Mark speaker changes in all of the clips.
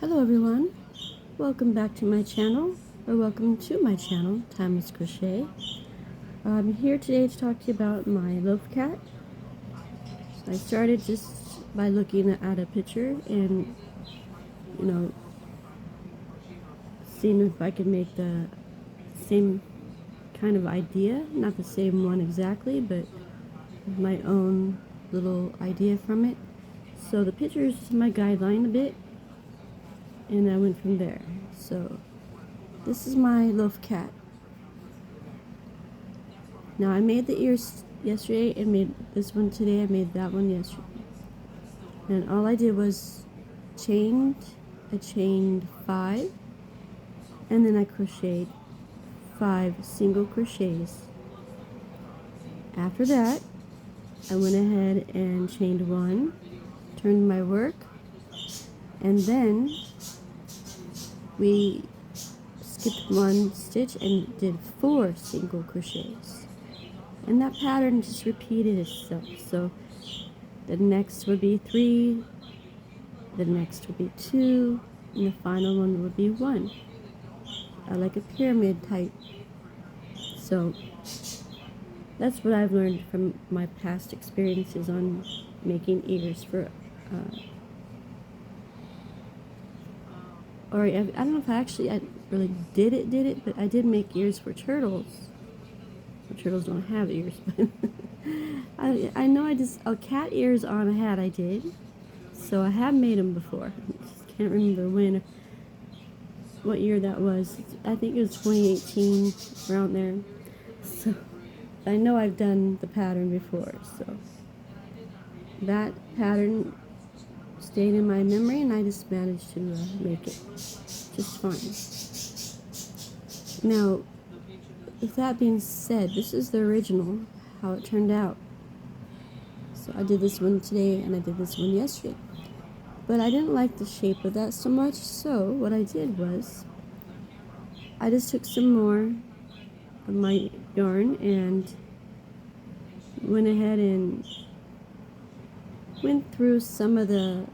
Speaker 1: Hello everyone, welcome back to my channel, or welcome to my channel, Timeless Crochet. I'm here today to talk to you about my loaf cat. So I started just by looking at a picture and, seeing if I could make the same kind of idea, not the same one exactly, but my own little idea from it. So the picture is my guideline a bit, and I went from there. So this is my loaf cat. Now I made the ears yesterday and made this one today. I made that one yesterday. And all I did was I chained 5, and then I crocheted 5 single crochets. After that, I went ahead and chained 1, turned my work, and then we skipped 1 stitch and did 4 single crochets. And that pattern just repeated itself. So the next would be 3, the next would be 2, and the final one would be 1. Like a pyramid type. So that's what I've learned from my past experiences on making ears for, or I don't know if I really did it, but I did make ears for turtles. Well, turtles don't have ears, but I know I just, cat ears on a hat I did. So I have made them before. I just can't remember what year that was. I think it was 2018, around there. So I know I've done the pattern before, so that pattern stayed in my memory, and I just managed to make it just fine. Now, with that being said, this is the original, how it turned out. So I did this one today, and I did this one yesterday. But I didn't like the shape of that so much, so what I did was I just took some more of my yarn and went ahead and went through some of the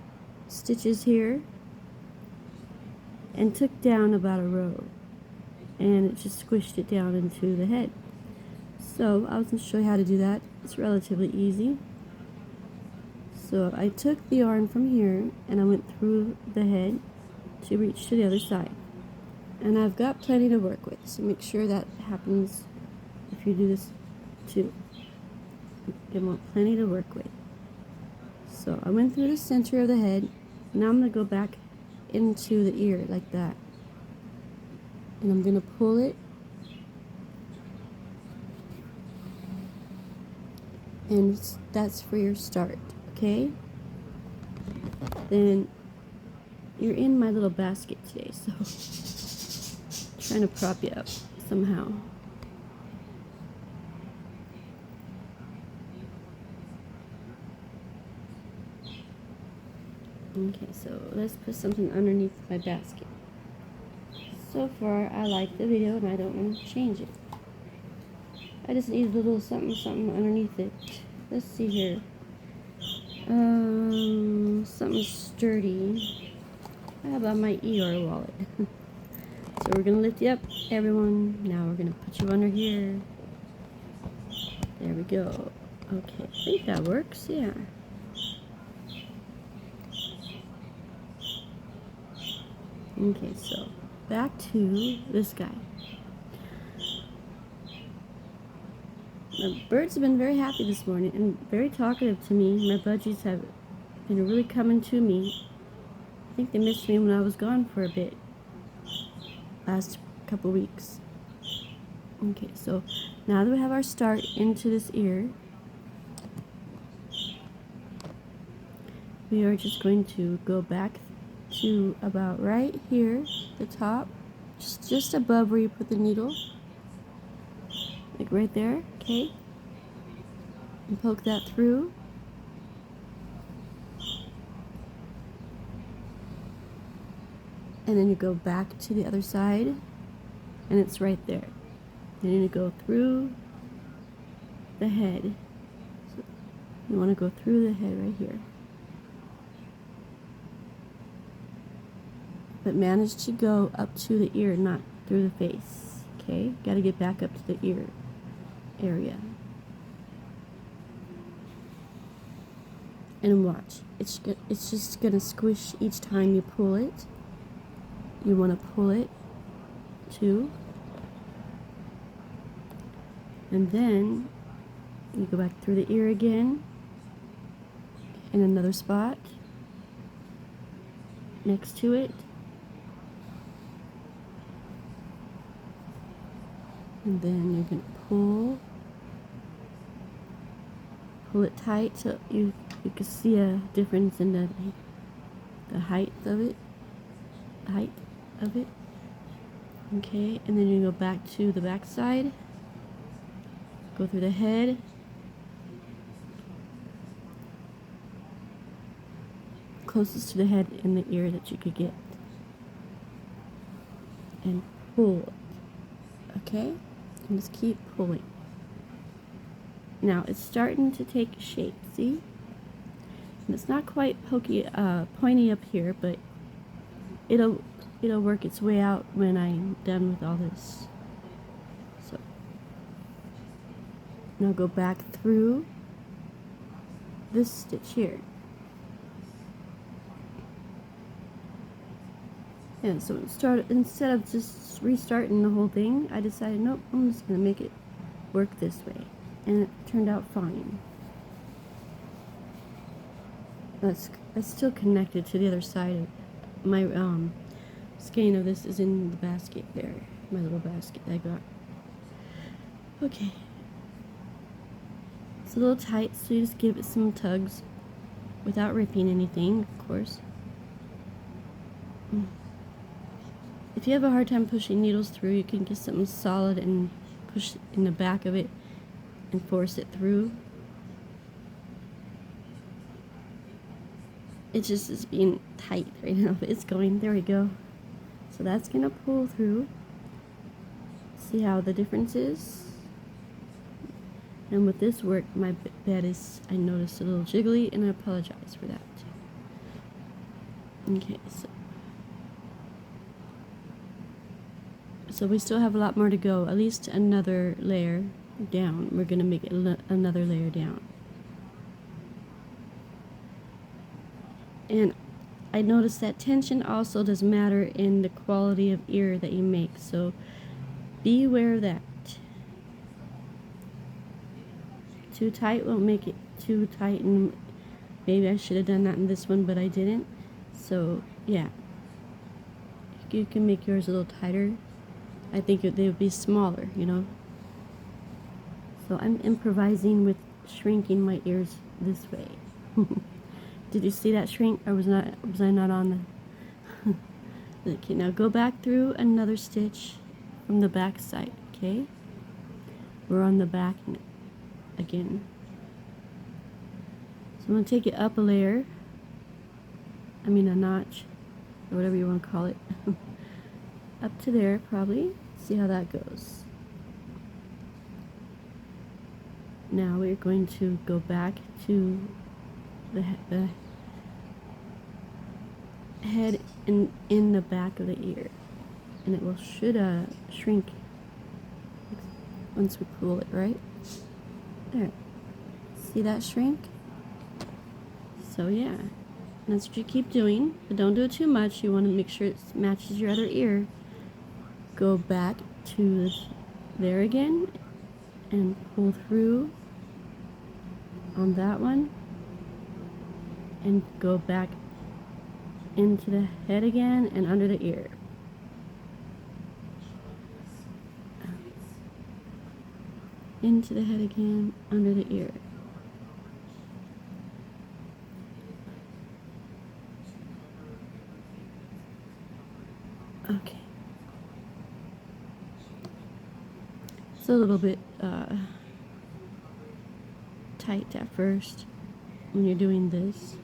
Speaker 1: stitches here and took down about a row, and it just squished it down into the head. So I was going to show you how to do that. It's relatively easy. So I took the yarn from here and I went through the head to reach to the other side, and I've got plenty to work with, so make sure that happens if you do this too. You want plenty to work with. So I went through the center of the head. Now I'm going to go back into the ear like that, and I'm going to pull it, and that's for your start, okay? Then you're in my little basket today, so I'm trying to prop you up somehow. Okay, so let's put something underneath my basket. So far, I like the video and I don't want to change it. I just need a little something underneath it. Let's see here. Something sturdy. How about my Eeyore wallet? So we're going to lift you up, everyone. Now we're going to put you under here. There we go. Okay, I think that works, yeah. Okay, so back to this guy. The birds have been very happy this morning and very talkative to me. My budgies have been really coming to me. I think they missed me when I was gone for a bit, last couple weeks. Okay, so now that we have our start into this ear, we are just going to go back to about right here, the top, just above where you put the needle, like right there, okay? And poke that through. And then you go back to the other side, and it's right there. Then you go through the head. So you want to go through the head right here. but manage to go up to the ear, not through the face. Okay, got to get back up to the ear area. And watch, it's just gonna squish each time you pull it. You want to pull it too, and then you go back through the ear again in another spot next to it, and then you're gonna pull it tight so you can see a difference in the height of it. Okay, and then you go back to the back side, go through the head, closest to the head in the ear that you could get, and pull it. Okay, and just keep pulling. Now it's starting to take shape, see? And it's not quite pointy up here, but it'll work its way out when I'm done with all this. So now go back through this stitch here. And so instead of just restarting the whole thing, I decided, nope, I'm just going to make it work this way. And it turned out fine. It's still connected to the other side. My skein of this is in the basket there. My little basket I got. Okay. It's a little tight, so you just give it some tugs without ripping anything, of course. If you have a hard time pushing needles through, you can get something solid and push in the back of it and force it through. It just is being tight right now, but it's going. There we go. So that's gonna pull through. See how the difference is? And with this work, my bed is, I noticed, a little jiggly, and I apologize for that. Okay, so we still have a lot more to go, at least another layer down. We're gonna make it another layer down. And I noticed that tension also does matter in the quality of ear that you make, so be aware of that. Too tight won't make it too tight, and maybe I should have done that in this one, but I didn't. So yeah, you can make yours a little tighter. I think they would be smaller, you know. So I'm improvising with shrinking my ears this way. Did you see that shrink, or was I not on the? Okay, now go back through another stitch from the back side. Okay, we're on the back again. So I'm going to take it up a layer, a notch, or whatever you want to call it, up to there probably. See how that goes. Now we're going to go back to the head in the back of the ear, and it should shrink once we pull it, right? There. See that shrink? So yeah, that's what you keep doing, but don't do it too much. You want to make sure it matches your other ear. Go back to there again and pull through on that one, and go back into the head again and under the ear. Into the head again, under the ear. Okay. It's a little bit tight at first when you're doing this.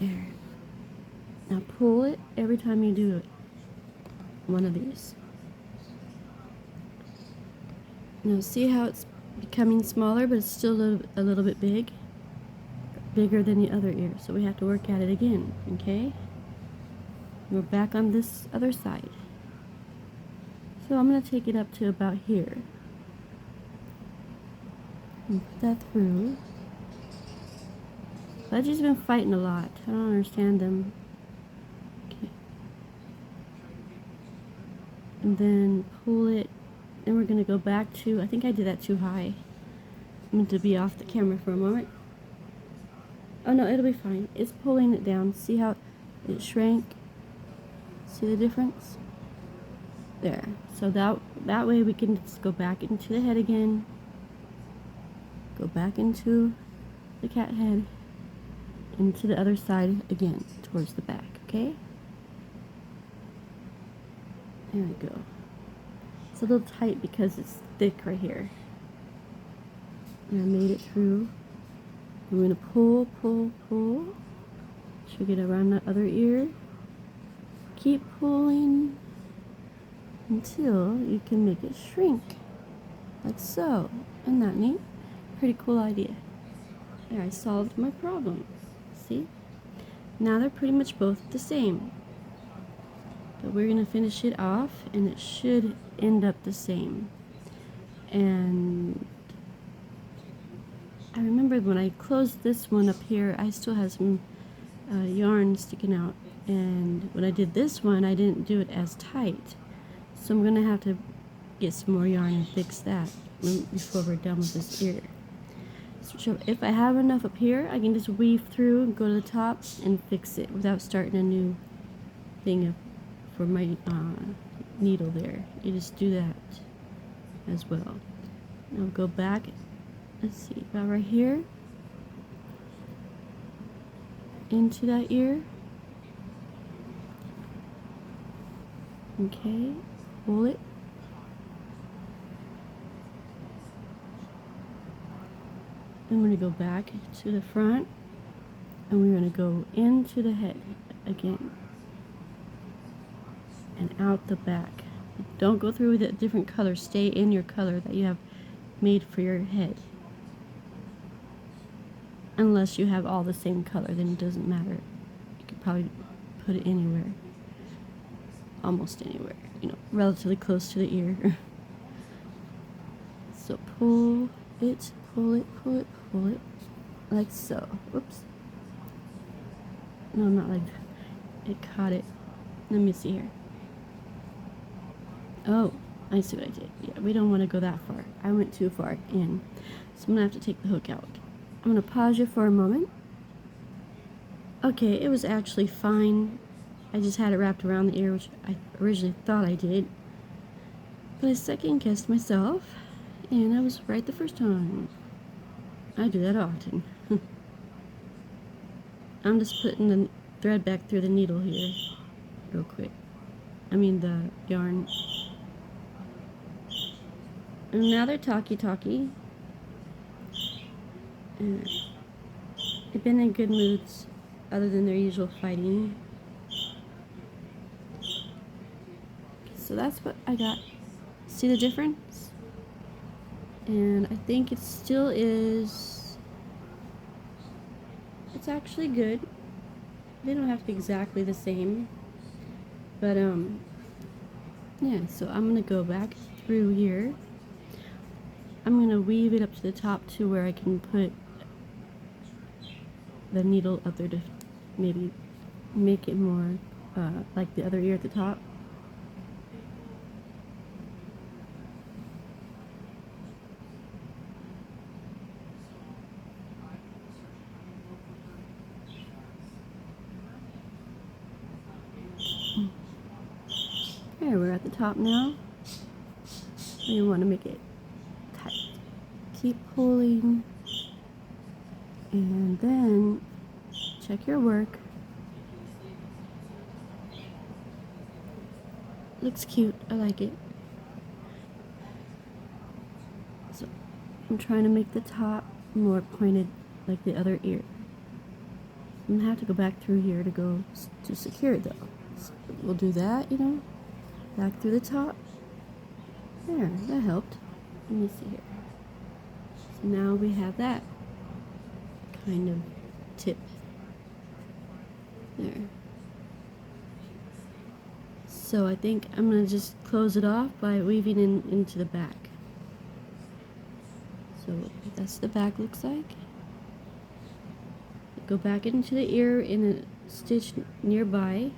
Speaker 1: There. Now pull it every time you do it. One of these. Now see how it's becoming smaller, but it's still a little bit bigger than the other ear, so we have to work at it again, okay? We're back on this other side. So I'm going to take it up to about here. And put that through. Budgie's been fighting a lot. I don't understand them. Okay. And then pull it. And we're going to go back to, I think I did that too high. I'm going to be off the camera for a moment. Oh no, it'll be fine. It's pulling it down. See how it shrank? See the difference? There. So that way we can just go back into the head again. Go back into the cat head. Into the other side again, towards the back, okay? There we go. It's a little tight because it's thick right here. And I made it through. I'm going to pull, pull, pull. Should get around that other ear. Keep pulling until you can make it shrink. Like so. Isn't that neat? Pretty cool idea. There, I solved my problem. See? Now they're pretty much both the same. But we're going to finish it off and it should end up the same. And I remember when I closed this one up here, I still had some yarn sticking out. And when I did this one, I didn't do it as tight. So I'm going to have to get some more yarn and fix that before we're done with this ear. So if I have enough up here, I can just weave through and go to the top and fix it without starting a new thing for my needle there. You just do that as well. Now go back. Let's see, about right here into that ear. Okay, pull it. I'm going to go back to the front and we're going to go into the head again and out the back. Don't go through with a different color. Stay in your color that you have made for your head. Unless you have all the same color, then it doesn't matter. You could probably put it anywhere. Almost anywhere. You know, relatively close to the ear. So pull it, pull it, pull it, pull it. Like so. Whoops. No, not like that. It caught it. Let me see here. Oh, I see what I did. Yeah, we don't want to go that far. I went too far in. So I'm going to have to take the hook out. I'm going to pause you for a moment. Okay, it was actually fine. I just had it wrapped around the ear, which I originally thought I did. But I second guessed myself, and I was right the first time. I do that often. I'm just putting the thread back through the needle here real quick. I mean the yarn. And now they're talky-talky. They've been in good moods other than their usual fighting. So that's what I got. See the difference? And I think it still is. It's actually good. They don't have to be exactly the same. But yeah, so I'm gonna go back through here. I'm gonna weave it up to the top to where I can put the needle up there to maybe make it more like the other ear at the top. There, we're at the top now. You want to make it tight. Keep pulling. And then check your work. Looks cute. I like it. So I'm trying to make the top more pointed like the other ear. I'm going to have to go back through here to go to secure it though. So we'll do that, you know. Back through the top. There, that helped. Let me see here. So now we have that kind of tip. There. So I think I'm going to just close it off by weaving into the back. So that's the back looks like. Go back into the ear in a stitch nearby.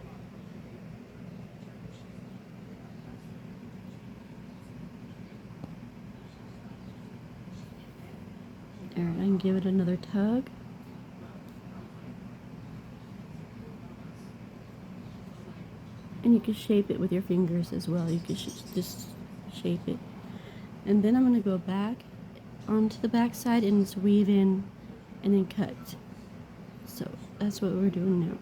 Speaker 1: Alright, I can give it another tug. And you can shape it with your fingers as well. You can just shape it. And then I'm going to go back onto the back side and just weave in and then cut. So that's what we're doing now.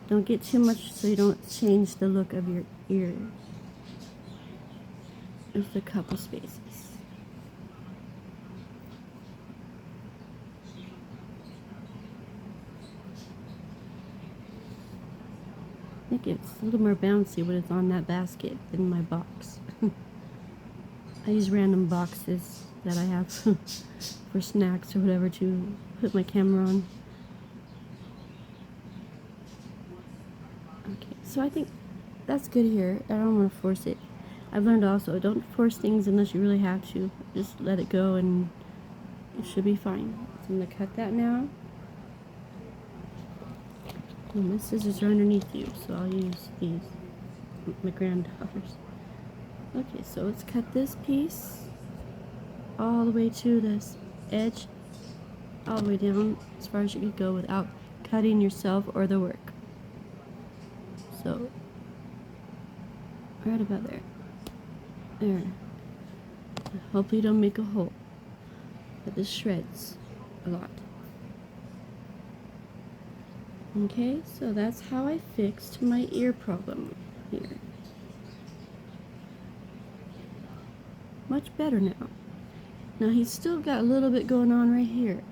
Speaker 1: Don't get too much so you don't change the look of your ear. Just a couple spaces. I think it's a little more bouncy when it's on that basket than my box. I use random boxes that I have for snacks or whatever to put my camera on. Okay, so I think that's good here. I don't want to force it. I've learned also, don't force things unless you really have to. Just let it go and it should be fine. So I'm going to cut that now. And my scissors are underneath you, so I'll use these, my granddaughter's. Okay, so let's cut this piece all the way to this edge, all the way down as far as you can go without cutting yourself or the work. So, right about there. There. Hopefully you don't make a hole, but this shreds a lot. Okay, so that's how I fixed my ear problem here. Much better now. Now he's still got a little bit going on right here.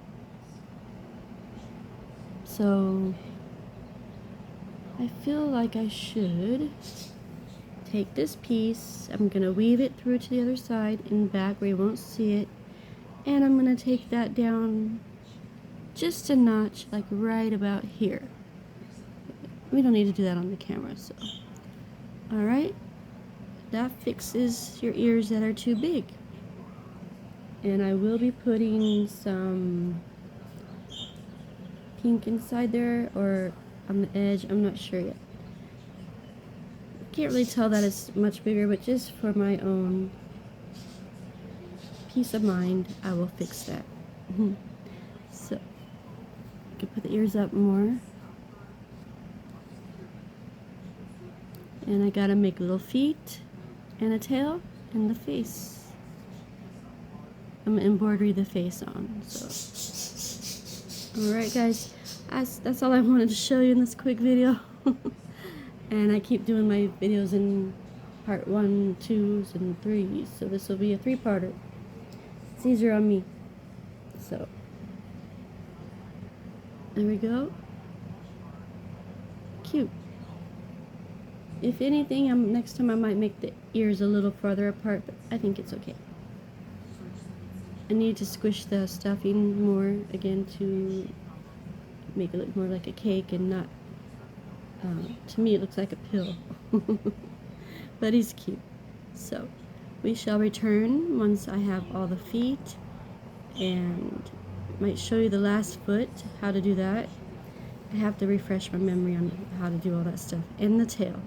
Speaker 1: So I feel like I should take this piece, I'm going to weave it through to the other side and back where you won't see it, and I'm going to take that down just a notch, like right about here. We don't need to do that on the camera, so. Alright, that fixes your ears that are too big. And I will be putting some pink inside there or on the edge, I'm not sure yet. Can't really tell that it's much bigger, but just for my own peace of mind, I will fix that. So, I can put the ears up more. And I gotta make little feet and a tail and the face. I'm gonna embroidery the face on. So, alright guys, that's all I wanted to show you in this quick video. And I keep doing my videos in part 1, 2s, and 3s. So this will be a 3-parter. It's easier on me. So, there we go. Cute. If anything, next time I might make the ears a little farther apart, but I think it's okay. I need to squish the stuffing more again to make it look more like a cake and not, to me it looks like a pill. But he's cute. So, we shall return once I have all the feet, and might show you the last foot, how to do that. I have to refresh my memory on how to do all that stuff, and the tail.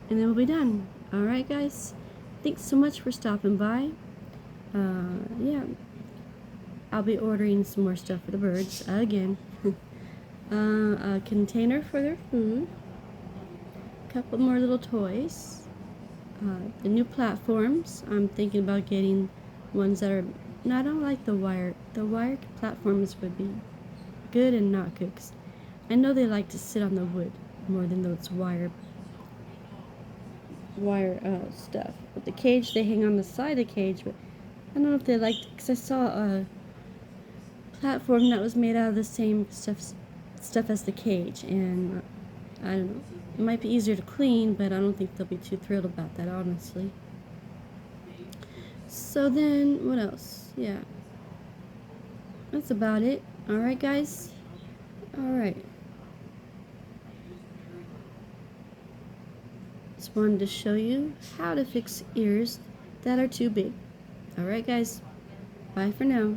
Speaker 1: And then we'll be done. Alright guys, thanks so much for stopping by. Yeah, I'll be ordering some more stuff for the birds again. A container for their food, a couple more little toys, the new platforms. I'm thinking about getting ones that are not like the wired platforms would be good and not good, 'cause I know they like to sit on the wood more than those wire stuff. With the cage, they hang on the side of the cage, but I don't know if they like, because I saw a platform that was made out of the same stuff as the cage, and I don't know, it might be easier to clean, but I don't think they'll be too thrilled about that, honestly. So then, what else? Yeah, that's about it. Alright, guys? Alright. Just wanted to show you how to fix ears that are too big. Alright, guys? Bye for now.